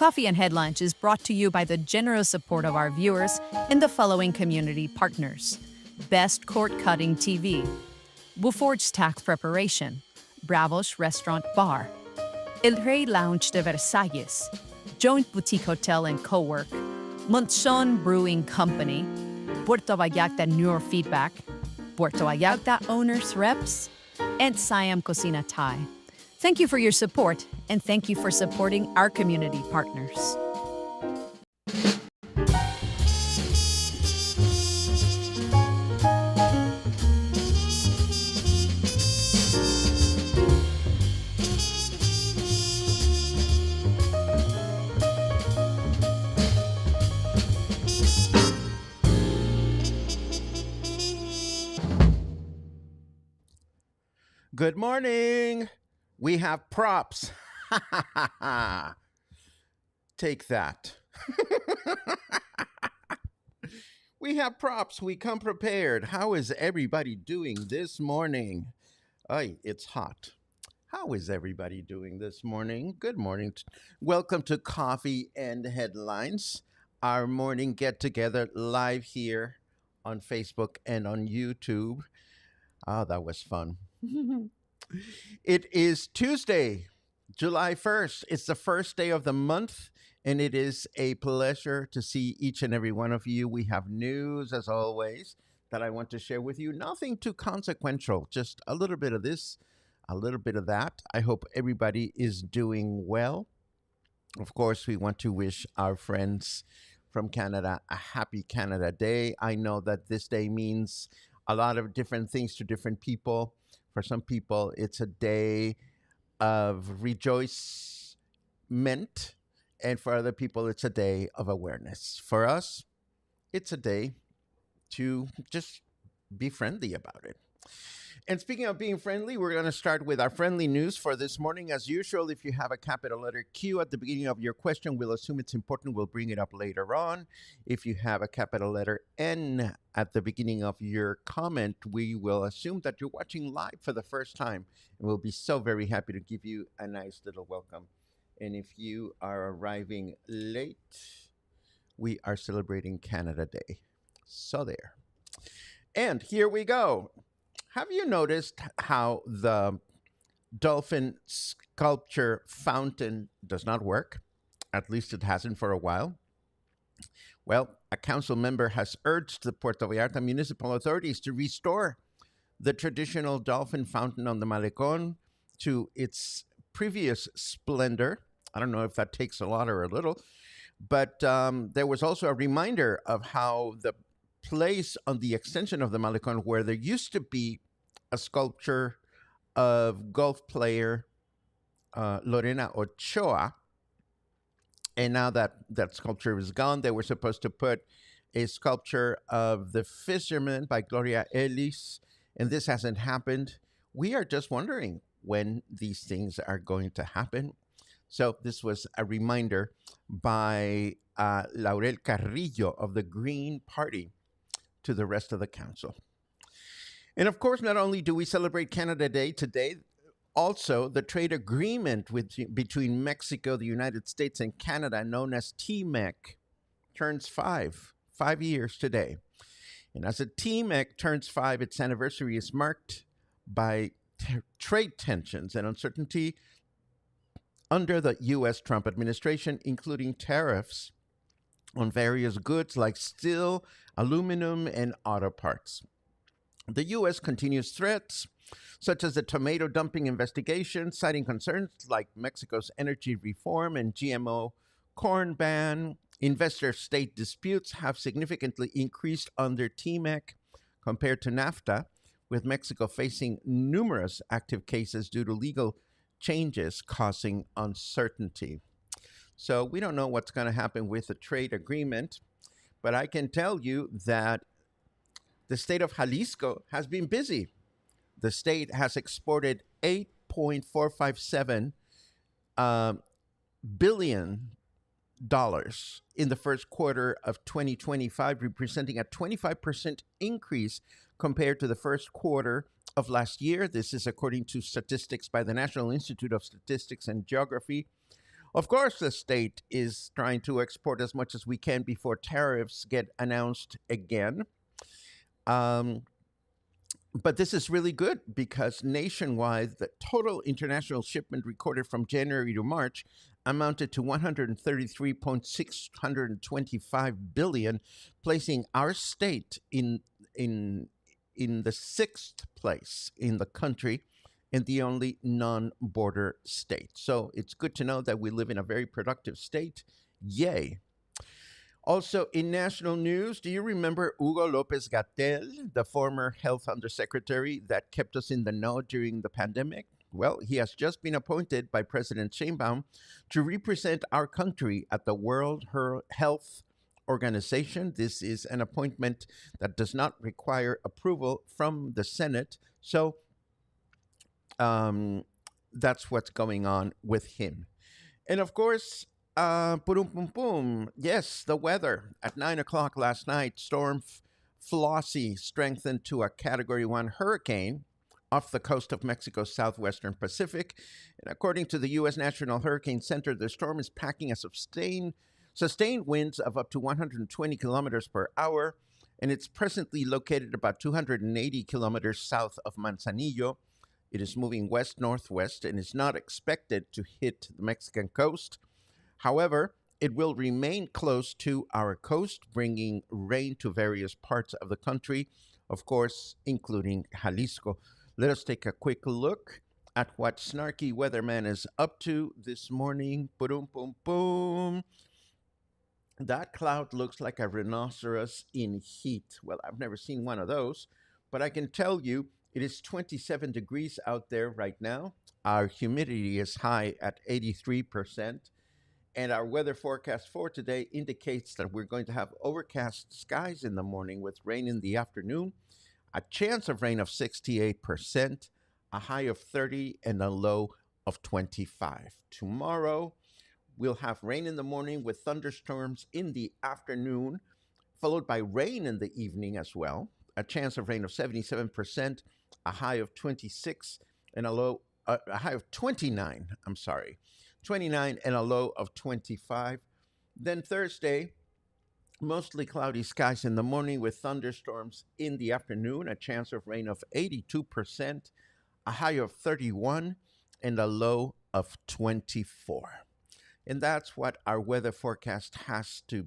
Coffee and Headlines is brought to you by the generous support of our viewers and the following community partners: Best Court Cutting TV, Buforge Tax Preparation, Bravos Restaurant Bar, El Rey Lounge de Versalles, Joint Boutique Hotel and Co-work, Monson Brewing Company, Puerto Vallarta Neurofeedback, Puerto Vallarta Owners Reps, and Siam Cocina Thai. Thank you for your support, and thank you for supporting our community partners. Good morning. We have props. Take that. We have props. We come prepared. How is everybody doing this morning? Ay, it's hot. How is everybody doing this morning? Good morning. Welcome to Coffee and Headlines, our morning get together live here on Facebook and on YouTube. Oh, that was fun. It is Tuesday, July 1st. It's the first day of the month, and it is a pleasure to see each and every one of you. We have news, as always, that I want to share with you. Nothing too consequential, just a little bit of this, a little bit of that. I hope everybody is doing well. Of course, we want to wish our friends from Canada a happy Canada Day. I know that this day means a lot of different things to different people. For some people, it's a day of rejoicement, and for other people, it's a day of awareness. For us, it's a day to just be friendly about it. And speaking of being friendly, we're going to start with our friendly news for this morning. As usual, if you have a capital letter Q at the beginning of your question, we'll assume it's important. We'll bring it up later on. If you have a capital letter N at the beginning of your comment, we will assume that you're watching live for the first time. And we'll be so very happy to give you a nice little welcome. And if you are arriving late, we are celebrating Canada Day. So there. And here we go. Have you noticed how the Dolphin sculpture fountain does not work? At least it hasn't for a while. Well, a council member has urged the Puerto Vallarta municipal authorities to restore the traditional Dolphin Fountain on the Malecón to its previous splendor. I don't know if that takes a lot or a little, but there was also a reminder of how the place on the extension of the Malecón where there used to be a sculpture of golf player Lorena Ochoa, and now that sculpture is gone, they were supposed to put a sculpture of the fisherman by Gloria Ellis, and this hasn't happened. We are just wondering when these things are going to happen. So this was a reminder by Laurel Carrillo of the Green Party to the rest of the council. And of course, not only do we celebrate Canada Day today, also the trade agreement between Mexico, the United States, and Canada, known as T-MEC, turns five years today. And as a T-MEC turns 5, its anniversary is marked by trade tensions and uncertainty under the U.S. Trump administration, including tariffs on various goods like steel, aluminum, and auto parts. The U.S. continues threats, such as the tomato dumping investigation, citing concerns like Mexico's energy reform and GMO corn ban. Investor-state disputes have significantly increased under T-MEC compared to NAFTA, with Mexico facing numerous active cases due to legal changes causing uncertainty. So we don't know what's going to happen with the trade agreement, but I can tell you that the state of Jalisco has been busy. The state has exported $8.457 billion in the first quarter of 2025, representing a 25% increase compared to the first quarter of last year. This is according to statistics by the National Institute of Statistics and Geography. Of course, the state is trying to export as much as we can before tariffs get announced again. Um, but this is really good because nationwide, the total international shipment recorded from January to March amounted to 133.625 billion, placing our state in in the sixth place in the country and the only non-border state. So it's good to know that we live in a very productive state. Yay. Also, in national news, do you remember Hugo López Gatell, the former health undersecretary that kept us in the know during the pandemic? Well, he has just been appointed by President Sheinbaum to represent our country at the World Health Organization. This is an appointment that does not require approval from the Senate. So um, that's what's going on with him. And of course, boom, boom, boom. Yes, the weather. At 9 o'clock last night, Flossie strengthened to a Category 1 hurricane off the coast of Mexico's southwestern Pacific. And according to the U.S. National Hurricane Center, the storm is packing a sustained winds of up to 120 kilometers per hour. And it's presently located about 280 kilometers south of Manzanillo. It is moving west northwest and is not expected to hit the Mexican coast. However, it will remain close to our coast, bringing rain to various parts of the country, of course, including Jalisco. Let us take a quick look at what Snarky Weatherman is up to this morning. Boom, boom, boom. That cloud looks like a rhinoceros in heat. Well, I've never seen one of those, but I can tell you it is 27 degrees out there right now. Our humidity is high at 83%. And our weather forecast for today indicates that we're going to have overcast skies in the morning with rain in the afternoon, a chance of rain of 68%, a high of 30, and a low of 25. Tomorrow, we'll have rain in the morning with thunderstorms in the afternoon, followed by rain in the evening as well, a chance of rain of 77%, a high of 26, and a high of 29, 29 and a low of 25. Then Thursday, mostly cloudy skies in the morning with thunderstorms in the afternoon, a chance of rain of 82%, a high of 31, and a low of 24. And that's what our weather forecast has to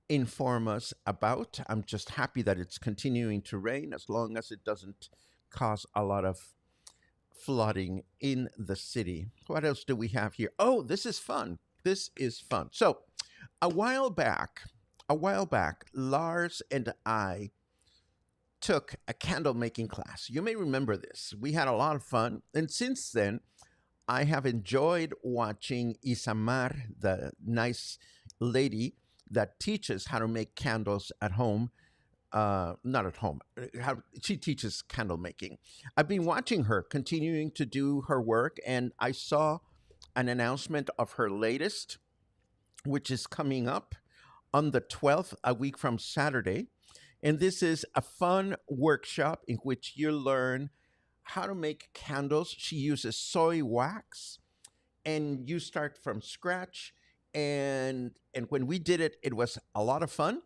inform us about. I'm just happy that it's continuing to rain as long as it doesn't cause a lot of flooding in the city. What else do we have here? Oh, this is fun. This is fun. So, a while back, Lars and I took a candle making class. You may remember this. We had a lot of fun, and since then, I have enjoyed watching Isamar, the nice lady that teaches how to make candles at home. Not at home. She teaches candle making. I've been watching her continuing to do her work, and I saw an announcement of her latest, which is coming up on the 12th, a week from Saturday. And this is a fun workshop in which you learn how to make candles. She uses soy wax, and you start from scratch. And when we did it, it was a lot of fun.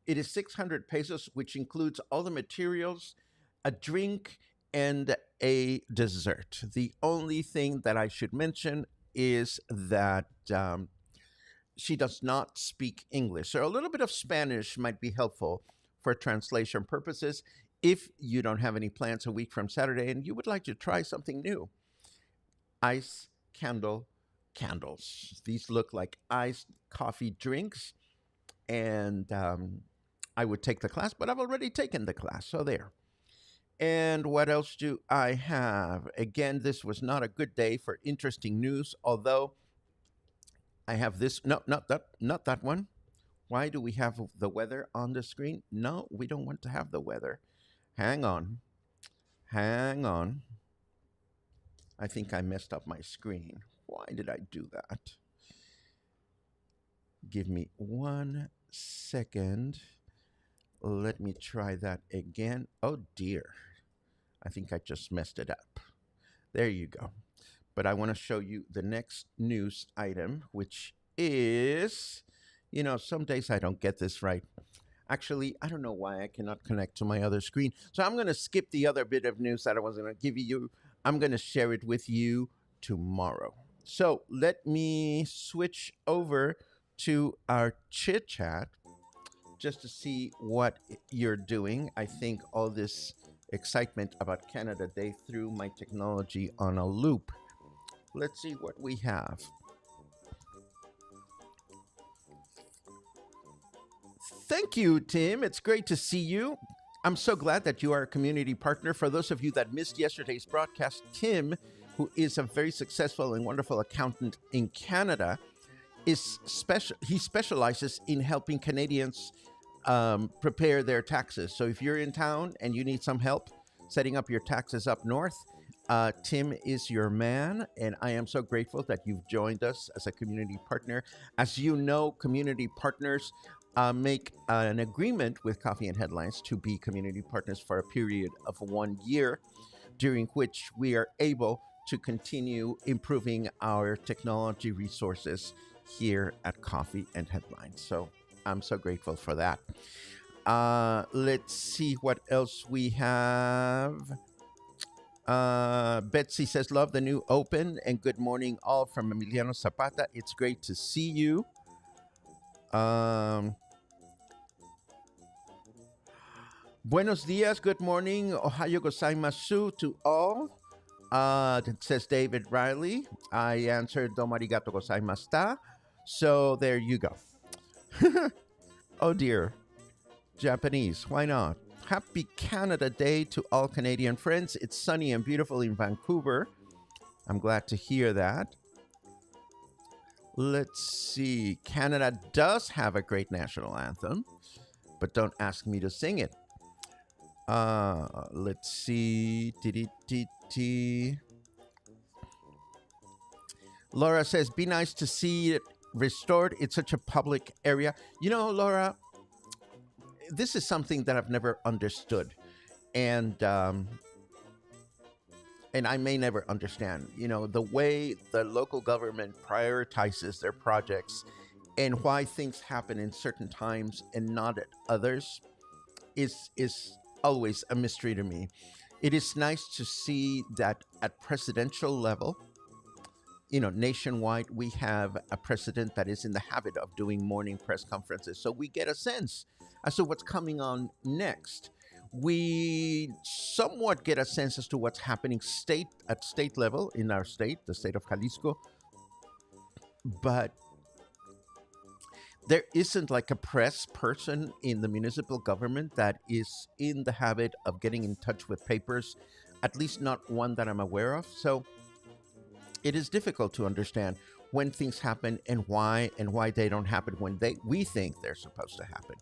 It is 600 pesos, which includes all the materials, a drink, and a dessert. The only thing that I should mention is that she does not speak English. So a little bit of Spanish might be helpful for translation purposes if you don't have any plans a week from Saturday and you would like to try something new. Ice candle candles. These look like iced coffee drinks, and I would take the class, but I've already taken the class, so there. And what else do I have? Again, this was not a good day for interesting news, although I have this. No, not that one. Why do we have the weather on the screen? No, we don't want to have the weather. Hang on. Hang on. I think I messed up my screen. Why did I do that? Give me 1 second. Let me try that again. Oh dear. I think I just messed it up. There you go. but I want to show you the next news item, which is, some days I don't get this right. Actually, I don't know why I cannot connect to my other screen. So I'm going to skip the other bit of news that I was going to give you. I'm going to share it with you tomorrow. So let me switch over to our chit chat just to see what you're doing. I think all this excitement about Canada Day threw my technology on a loop. Let's see what we have. Thank you, Tim. It's great to see you. I'm so glad that you are a community partner. For those of you that missed yesterday's broadcast, Tim, who is a very successful and wonderful accountant in Canada, is special. He specializes in helping Canadians prepare their taxes. So if you're in town and you need some help setting up your taxes up north, Tim is your man, and I am so grateful that you've joined us as a community partner. As you know, community partners make an agreement with Coffee and Headlines to be community partners for a period of 1 year, during which we are able to continue improving our technology resources here at Coffee and Headlines. So I'm so grateful for that. Let's see what else we have. Betsy says, love the new open and good morning all from Emiliano Zapata. It's great to see you. Buenos dias, good morning, ohayo gozaimasu to all. It says David Riley. I answered domo arigato gozaimashita. So there you go. Oh dear. Japanese, why not? Happy Canada Day to all Canadian friends. It's sunny and beautiful in Vancouver. I'm glad to hear that. Let's see. Canada does have a great national anthem, but don't ask me to sing it. Let's see. Laura says, be nice to see it restored. It's such a public area. Laura, this is something that I've never understood. And I may never understand, the way the local government prioritizes their projects and why things happen in certain times and not at others is always a mystery to me. It is nice to see that at presidential level, nationwide, we have a president that is in the habit of doing morning press conferences. So we get a sense as to what's coming on next. We somewhat get a sense as to what's happening at state level in our state, the state of Jalisco. But there isn't like a press person in the municipal government that is in the habit of getting in touch with papers, at least not one that I'm aware of. So it is difficult to understand when things happen and why they don't happen when we think they're supposed to happen.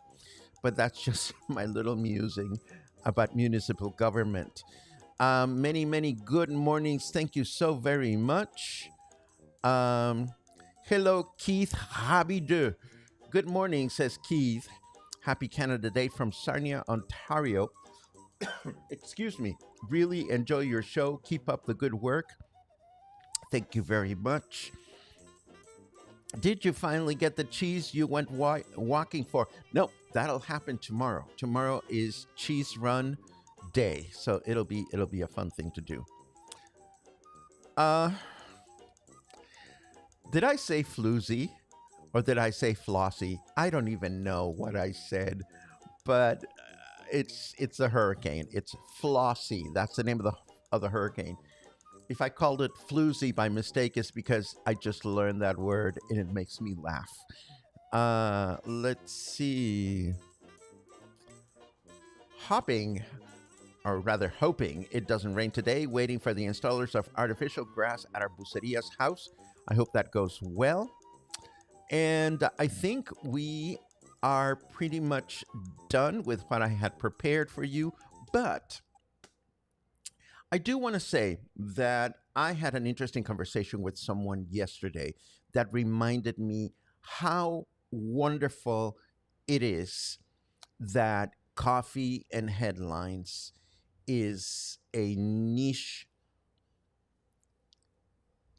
But that's just my little musing about municipal government. Many, many good mornings. Thank you so very much. Hello, Keith Habide. Good morning, says Keith. Happy Canada Day from Sarnia, Ontario. Excuse me. Really enjoy your show. Keep up the good work. Thank you very much. Did you finally get the cheese you went walking for? No, that'll happen tomorrow. Tomorrow is Cheese Run Day, so it'll be a fun thing to do. Did I say floozy or did I say Flossie? I don't even know what I said, but it's a hurricane. It's Flossie. That's the name of the hurricane. If I called it floozy by mistake, it's because I just learned that word and it makes me laugh. Let's see. Hoping it doesn't rain today. Waiting for the installers of artificial grass at our Buceria's house. I hope that goes well. And I think we are pretty much done with what I had prepared for you. But I do want to say that I had an interesting conversation with someone yesterday that reminded me how wonderful it is that Coffee and Headlines is a niche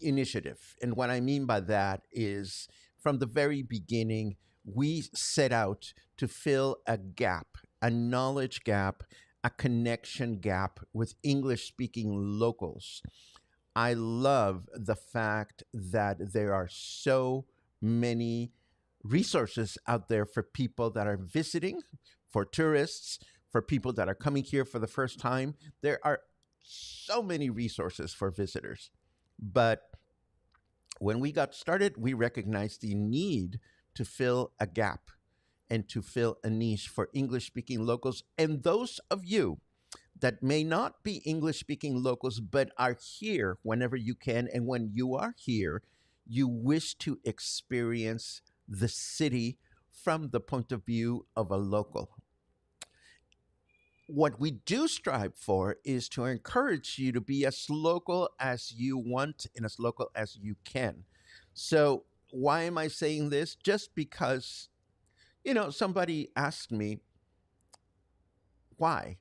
initiative. And what I mean by that is from the very beginning, we set out to fill a gap, a knowledge gap, a connection gap with English speaking locals. I love the fact that there are so many resources out there for people that are visiting, for tourists, for people that are coming here for the first time. There are so many resources for visitors. But when we got started, we recognized the need to fill a gap and to fill a niche for English speaking locals. And those of you that may not be English speaking locals, but are here whenever you can. And when you are here, you wish to experience the city from the point of view of a local. What we do strive for is to encourage you to be as local as you want and as local as you can. So, why am I saying this? Just because, somebody asked me why,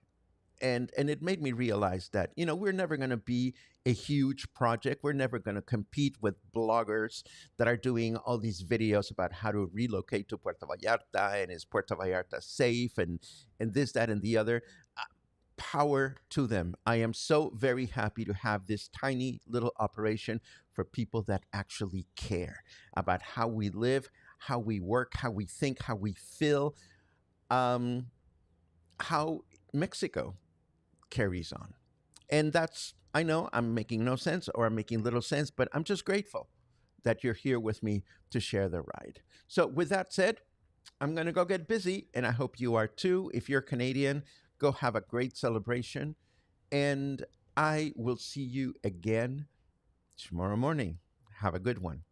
and it made me realize that we're never going to be a huge project. We're never going to compete with bloggers that are doing all these videos about how to relocate to Puerto Vallarta, and is Puerto Vallarta safe, and this, that, and the other. Power to them. I am so very happy to have this tiny little operation for people that actually care about how we live, how we work, how we think, how we feel, how Mexico carries on. And that's, I know I'm making no sense or I'm making little sense, but I'm just grateful that you're here with me to share the ride. So, with that said, I'm going to go get busy, and I hope you are too. If you're Canadian, go have a great celebration, and I will see you again tomorrow morning. Have a good one.